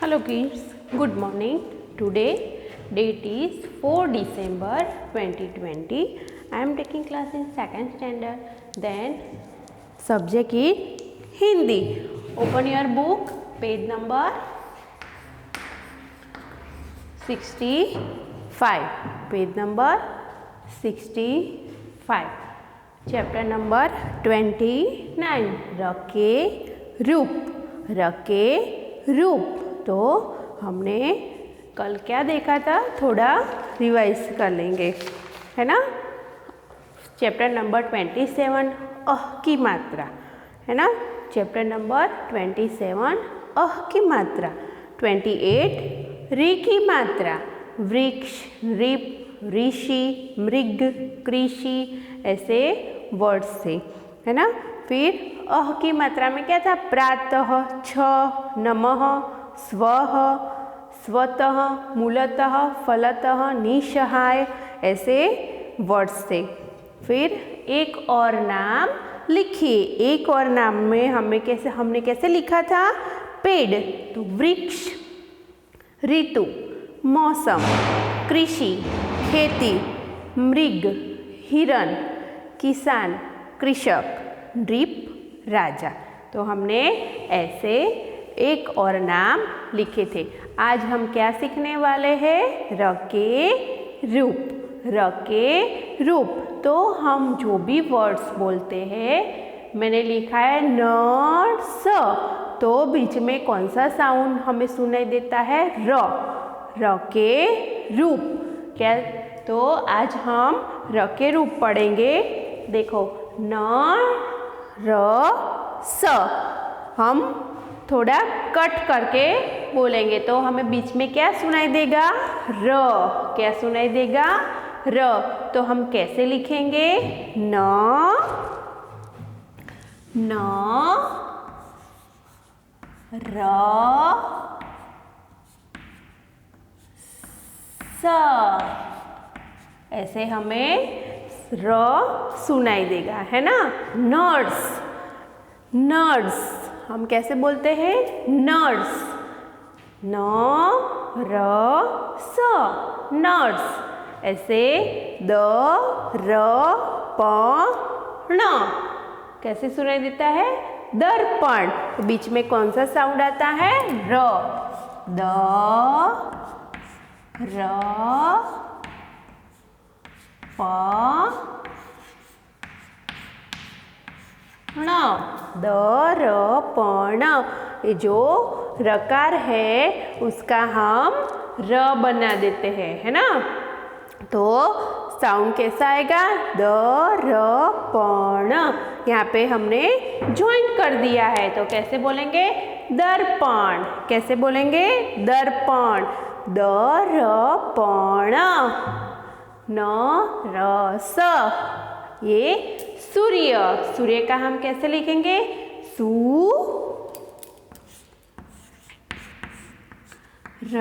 Hello kids, good morning. Today date is 4 December 2020. I am taking class in second standard. Then subject is Hindi. Open your book, page number 65. Page number 65. Chapter number 29. रके रूप। तो हमने कल क्या देखा था, थोड़ा revise कर लेंगे, है ना। चैप्टर नंबर 27 अह की मात्रा, है ना। चैप्टर नंबर 27 अह की मात्रा। 28 री की मात्रा, वृक्ष, रिप, ऋषि, मृग, कृषि, ऐसे वर्ड्स थे, है ना। फिर अह की मात्रा में क्या था, प्रातः, छ, नमः, स्वः, स्वतः, मूलतः, फलतः, निसहाय, ऐसे वर्ड्स थे। फिर एक और नाम लिखिए। एक और नाम में हमने कैसे लिखा था, पेड़, तो वृक्ष, ऋतु, मौसम, कृषि, खेती, मृग, हिरण, किसान, कृषक, नृप, राजा। तो हमने ऐसे एक और नाम लिखे थे। आज हम क्या सीखने वाले हैं, रके रूप। तो हम जो भी वर्ड्स बोलते हैं, मैंने लिखा है न स, तो बीच में कौन सा साउंड हमें सुनाई देता है, र के रूप। क्या, तो आज हम र के रूप पढ़ेंगे। देखो, न र स हम थोड़ा कट करके बोलेंगे, तो हमें बीच में क्या सुनाई देगा, र। क्या सुनाई देगा, र। तो हम कैसे लिखेंगे, न र स, ऐसे हमें र सुनाई देगा, है ना। नर्स हम कैसे बोलते हैं, नर्स, न र स, नर्स। ऐसे द र प ण कैसे सुनाई देता है, दर्पण। तो बीच में कौन सा साउंड आता है, र। द र प ण, द र प ण। ये जो रकार है उसका हम र बना देते हैं, है ना। तो साउंड कैसा आएगा, द र प ण। यहाँ पे हमने ज्वाइंट कर दिया है, तो कैसे बोलेंगे, दर्पण। कैसे बोलेंगे, दर्पण, द र प ण। न र स, ये सूर्य का हम कैसे लिखेंगे, सू र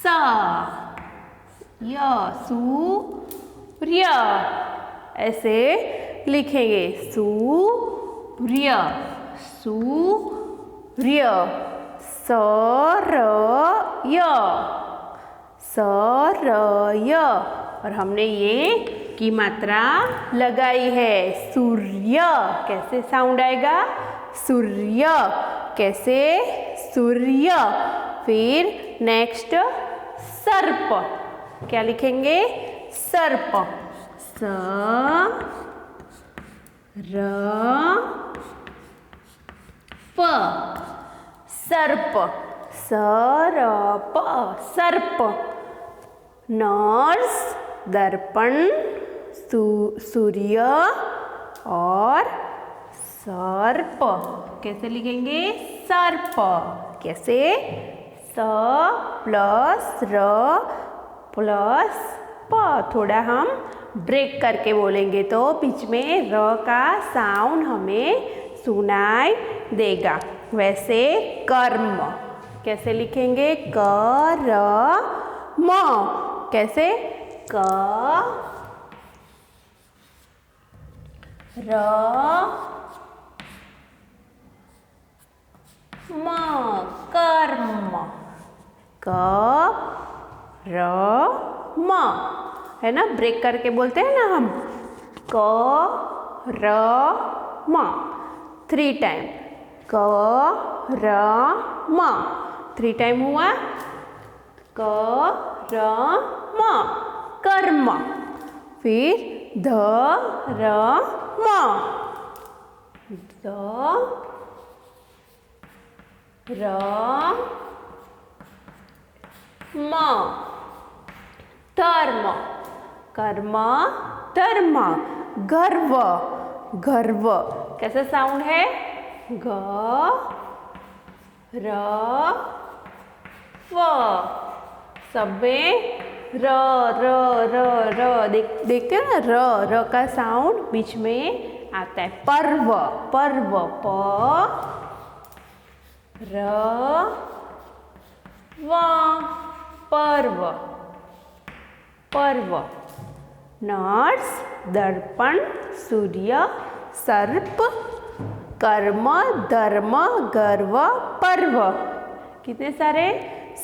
स, य, सूर्य, ऐसे लिखेंगे, सूर्य, सरय, और हमने ये की मात्रा लगाई है, सूर्य। कैसे साउंड आएगा, सूर्य। कैसे, सूर्य। फिर नेक्स्ट सर्प, क्या लिखेंगे, सर्प, स र प, सर्प, सर्प। नर्स, दर्पण, सूर्य और सर्प। कैसे लिखेंगे, सर्प। कैसे, स प्लस र प्लस प। थोड़ा हम ब्रेक करके बोलेंगे, तो बीच में र का साउंड हमें सुनाई देगा। वैसे कर्म, कैसे लिखेंगे, कर म। कैसे, क र र म, है ना, ब्रेक करके बोलते हैं ना हम, क र म, 3 टाइम, क र म, 3 टाइम हुआ, क र म, कर्म। फिर ध र म, ध र म, धर्म, कर्म धर्म, गर्व, गर्व, कैसा साउंड है, ग र व, सब में र र र र, देखते हो ना, र का साउंड बीच में आता है। पर्व, पर्व, प र व, पर्व, पर्व। नर्स, दर्पण, सूर्य, सर्प, कर्म, धर्म, गर्व, पर्व, कितने सारे,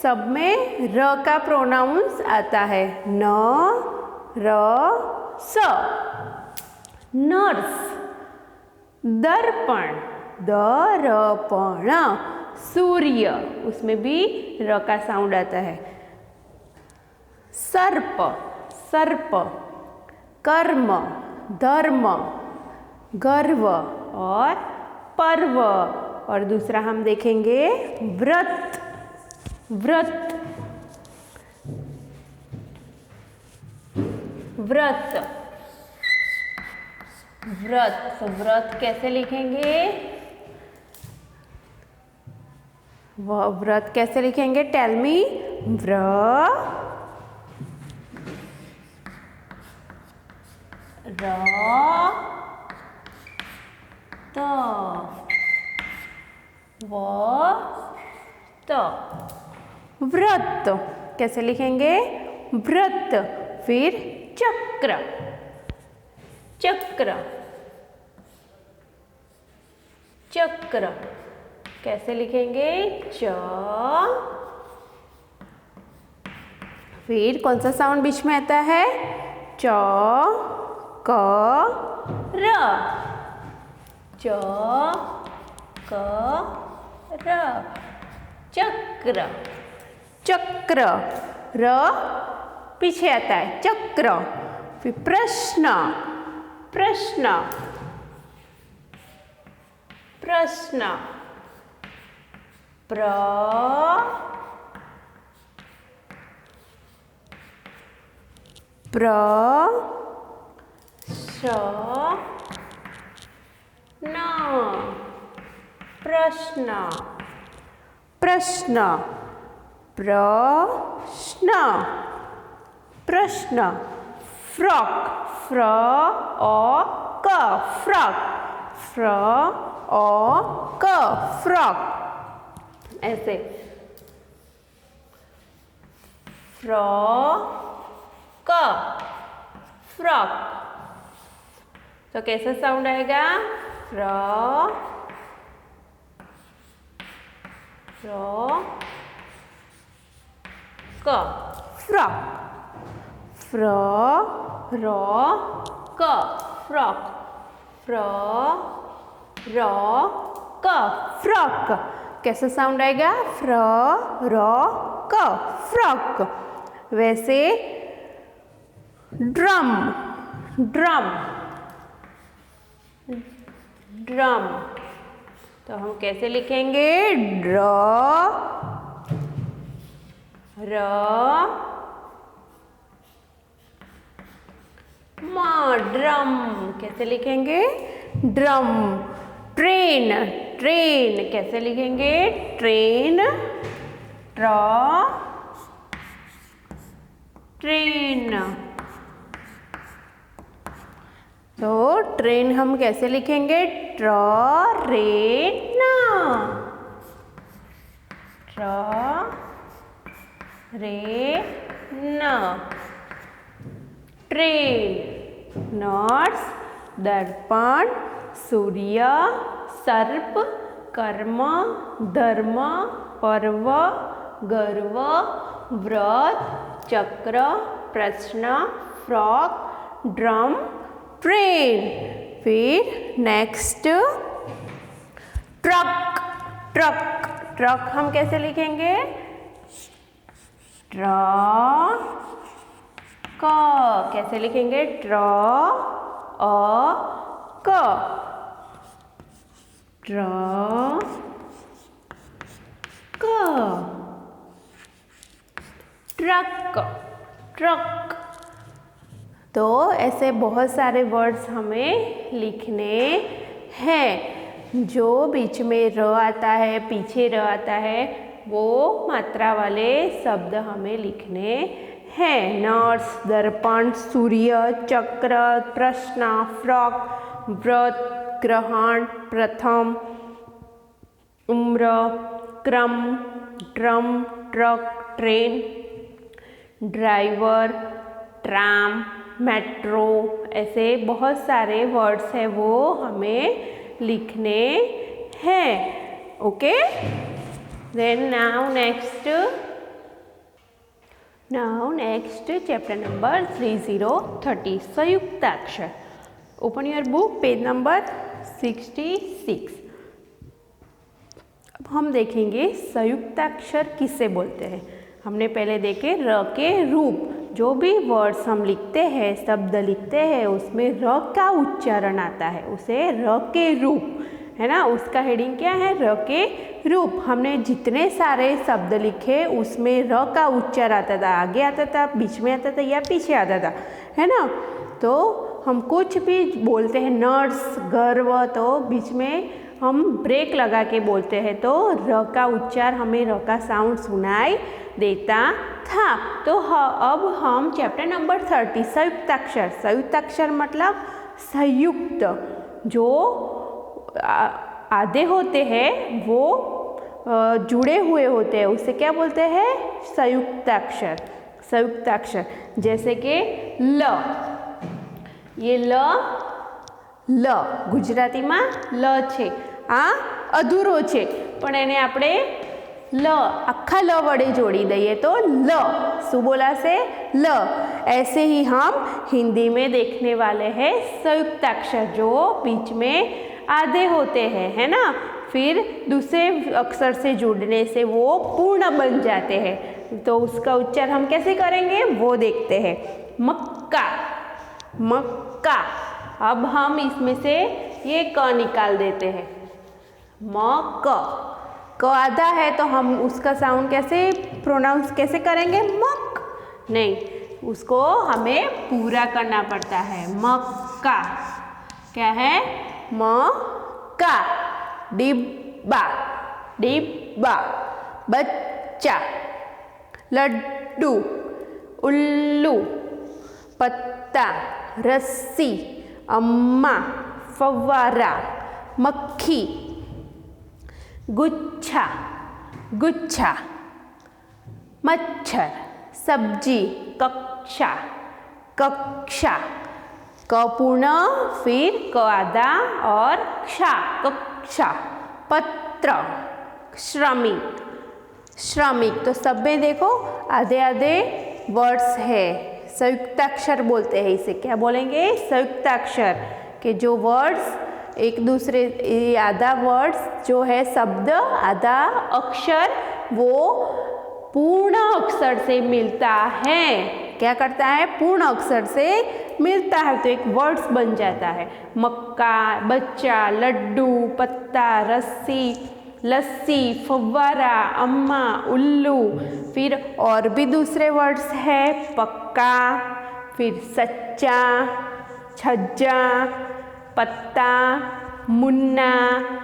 सब में र का प्रोनाउंस आता है, न र स। नर्स, दर्पण, दर्पण, सूर्य, उसमें भी र का साउंड आता है, सर्प, सर्प, कर्म, धर्म, गर्व और पर्व। और दूसरा हम देखेंगे व्रत, व्रत, व्रत, व्रत, तो व्रत कैसे लिखेंगे, वह व्रत कैसे लिखेंगे, टेल मी, व्र र त व त, व्रत कैसे लिखेंगे, व्रत। फिर चक्र, चक्र, चक्र कैसे लिखेंगे, च, फिर कौन सा साउंड बीच में आता है, च क र, च क र, चक्र, चक्र, र पीछे आता है, चक्र। फिर प्रश्न, प्रश्न, प्रश्न, प्र प्र श न, प्रश्न, प्रश्न, प्रश्न, प्रश्न। फ्रॉक, फ्र ओ क, फ्रॉक, फ्र ओ क, फ्रॉक, ऐसे, फ्रॉक, फ्रॉक। तो कैसा साउंड आएगा, फ्र क, फ्रॉक, फ्र र क, फ्रॉक, फ्र र क, फ्रॉक। कैसा साउंड आएगा, फ्र र क, फ्रॉक। वैसे ड्रम, ड्रम, ड्रम, तो हम कैसे लिखेंगे, ड्र र म, ड्रम, कैसे लिखेंगे, ड्रम। ट्रेन, ट्रेन कैसे लिखेंगे, ट्रेन, ट्र ट्रेन। तो ट्रेन हम कैसे लिखेंगे, ट्र रे न, ट्र रे न, ट्रेन। नर्स, दर्पण, सूर्य, सर्प, कर्म, धर्म, पर्व, गर्व, व्रत, चक्र, प्रश्न, फ्रॉक, ड्रम, ट्रेन। फिर नेक्स्ट ट्रक। ट्रक, ट्रक हम कैसे लिखेंगे? ट्र क, कैसे लिखेंगे? ट्र अ क, ट्र क। Truck, truck. तो ऐसे बहुत सारे वर्ड्स हमें लिखने हैं। जो बीच में र आता है, पीछे र आता है, वो मात्रा वाले शब्द हमें लिखने हैं। नर्स, दर्पण, सूर्य, चक्र, प्रश्न, फ्रॉक, व्रत, ग्रहण, प्रथम, उम्र, क्रम, drum, truck, train, driver, tram, metro. ऐसे बहुत सारे वर्ड्स हैं वो हमें लिखने हैं। Okay, then now next chapter number 3030 संयुक्ताक्षर। Open your book, page number 66। अब हम देखेंगे संयुक्ताक्षर किसे बोलते हैं। हमने पहले देखे र के रूप। जो भी वर्ड्स हम लिखते हैं, शब्द लिखते हैं, उसमें र का उच्चारण आता है, उसे र के रूप, है ना। उसका हेडिंग क्या है? र के रूप। हमने जितने सारे शब्द लिखे उसमें र का उच्चार आता था, आगे आता था, बीच में आता था या पीछे आता था, है ना। तो हम कुछ भी बोलते हैं, नर्स, गर्व, तो बीच में हम ब्रेक लगा के बोलते हैं, तो र का उच्चार, हमें र का साउंड सुनाई देता था। तो अब हम चैप्टर नंबर 30 संयुक्ताक्षर। संयुक्ताक्षर मतलब संयुक्त, जो आधे होते हैं वो जुड़े हुए होते हैं, उसे क्या बोलते हैं? संयुक्ताक्षर। संयुक्ताक्षर जैसे कि ल, ये ल ગુજરાતીમાં ल છે, આ અધૂરો છે, પણ એને આપણે ल આખા ल વડે जोड़ी દઈએ तो ल શું બોલાશે? ल। ऐसे ही हम हिंदी में देखने वाले हैं संयुक्ताक्षर, जो बीच में आधे होते हैं, है ना। फिर दूसरे अक्षर से जुड़ने से वो पूर्ण बन जाते हैं। तो उसका उच्चार हम कैसे करेंगे वो देखते हैं। मक्का, मक्का। अब हम इसमें से ये क निकाल देते हैं। म क आधा है तो हम उसका साउंड कैसे प्रोनाउंस कैसे करेंगे? मक, नहीं, उसको हमें पूरा करना पड़ता है। मक्का क्या है? मक्का। डिब्बा, डिब्बा। बच्चा, लड्डू, उल्लू। पत्ता, रस्सी। अम्मा, फव्वारा। मक्खी, गुच्छा, गुच्छा। मच्छर, सब्जी। कक्षा, कक्षा। क पूर्ण, फिर क आधा औरक्षा, कक्षा। पत्र, श्रमिक, श्रमिक। तो सब में देखो आधे आधे वर्ड्स है, संयुक्ताक्षर बोलते हैं इसे। क्या बोलेंगे? संयुक्ताक्षर। के जो वर्ड्स एक दूसरे, आधा वर्ड्स जो है शब्द, आधा अक्षर, वो पूर्ण अक्षर से मिलता है। क्या करता है? पूर्ण अक्षर से मिलता है तो एक वर्ड्स बन जाता है। मक्का, बच्चा, लड्डू, पत्ता, रस्सी, लस्सी, फव्वारा, अम्मा, उल्लू। फिर और भी दूसरे वर्ड्स है, पक्का, फिर सच्चा, छज्जा, पत्ता, मुन्ना।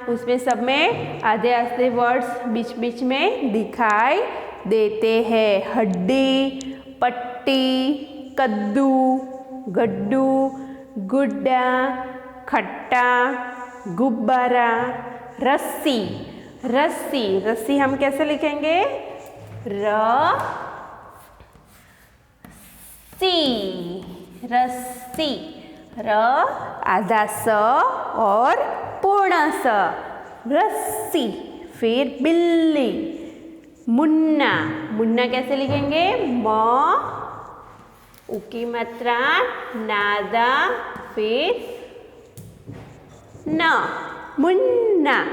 उसमें सब में आधे आधे वर्ड्स बीच बीच में दिखाई देते हैं। हड्डी, पट्टी, कद्दू, गड्ढू, गुड्डा, खट्टा, गुब्बारा। रस्सी, रस्सी। रस्सी हम कैसे लिखेंगे? रस्सी, रस्सी। र आधा स और पूर्ण स, रस्सी। फिर बिल्ली, मुन्ना। मुन्ना कैसे लिखेंगे? म उ की मात्रा नादा फिर न, मुन्ना।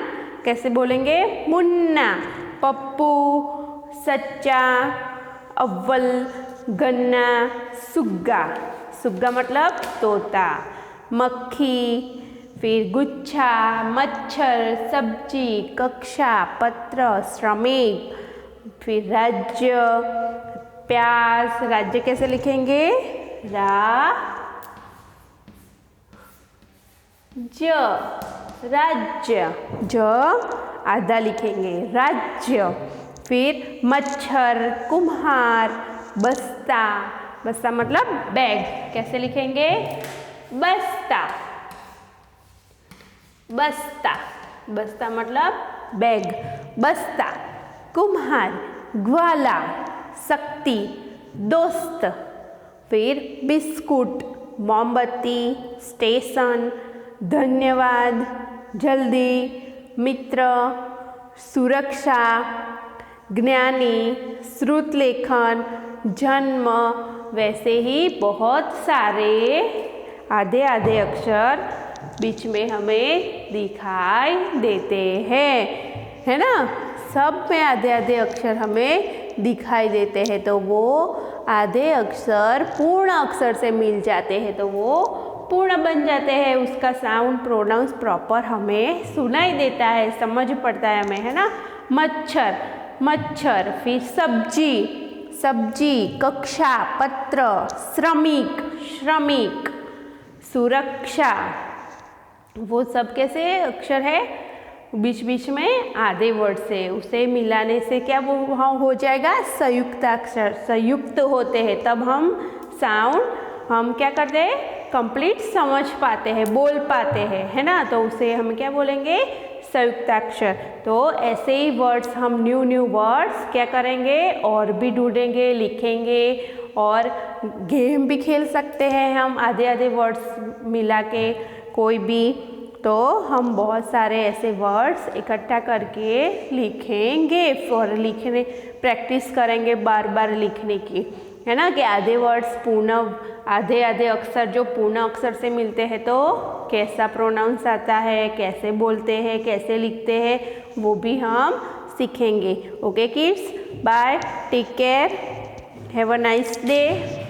कैसे बोलेंगे? मुन्ना। पप्पू, सच्चा, अव्वल, गन्ना, सुग्गा। सुग्गा मतलब तोता। मक्खी, फिर गुच्छा, मच्छर, सब्जी, कक्षा, पत्र, श्रमिक, फिर राज्य, प्याज। राज्य कैसे लिखेंगे? राज्य। ज आधा लिखेंगे, राज्य। फिर मच्छर, कुम्हार, बस्ता। बस्ता मतलब बैग। कैसे लिखेंगे? बस्ता। बस्ता। बस्ता मतलब बैग। बस्ता। कुम्हार, ग्वाला, शक्ति, दोस्त। फिर बिस्कुट, मोमबत्ती, स्टेशन, धन्यवाद, जल्दी, मित्र, सुरक्षा, ज्ञानी, श्रुत लेखन, जन्म। वैसे ही बहुत सारे आधे आधे अक्षर बीच में हमें दिखाई देते हैं, है ना? सब में आधे आधे अक्षर हमें दिखाई देते हैं, तो वो आधे अक्षर पूर्ण अक्षर से मिल जाते हैं, तो वो पूर्ण बन जाते हैं। उसका साउंड प्रोनाउंस प्रॉपर हमें सुनाई देता है, समझ पड़ता है हमें, है ना? मच्छर, मच्छर। फिर सब्जी, सब्जी, कक्षा, पत्र, श्रमिक, श्रमिक, सुरक्षा। वो सब कैसे अक्षर है? बीच बीच में आधे वर्ड से, उसे मिलाने से क्या वो वहाँ हो जाएगा? संयुक्त अक्षर। संयुक्त होते हैं तब हम साउंड हम क्या करते हैं? कंप्लीट समझ पाते हैं, बोल पाते हैं, है ना? तो उसे हम क्या बोलेंगे? संयुक्ताक्षर। तो ऐसे ही वर्ड्स हम न्यू वर्ड्स क्या करेंगे? और भी ढूंढेंगे, लिखेंगे, और गेम भी खेल सकते हैं हम आधे आधे वर्ड्स मिला के कोई भी। तो हम बहुत सारे ऐसे वर्ड्स इकट्ठा करके लिखेंगे और लिखने प्रैक्टिस करेंगे बार बार लिखने की, है ना? कि आधे वर्ड्स पूर्ण, आधे आधे अक्षर जो पूर्ण अक्षर से मिलते हैं तो कैसा प्रोनाउंस आता है, कैसे बोलते हैं, कैसे लिखते हैं, वो भी हम सीखेंगे। Okay kids, bye, take care, have a nice day.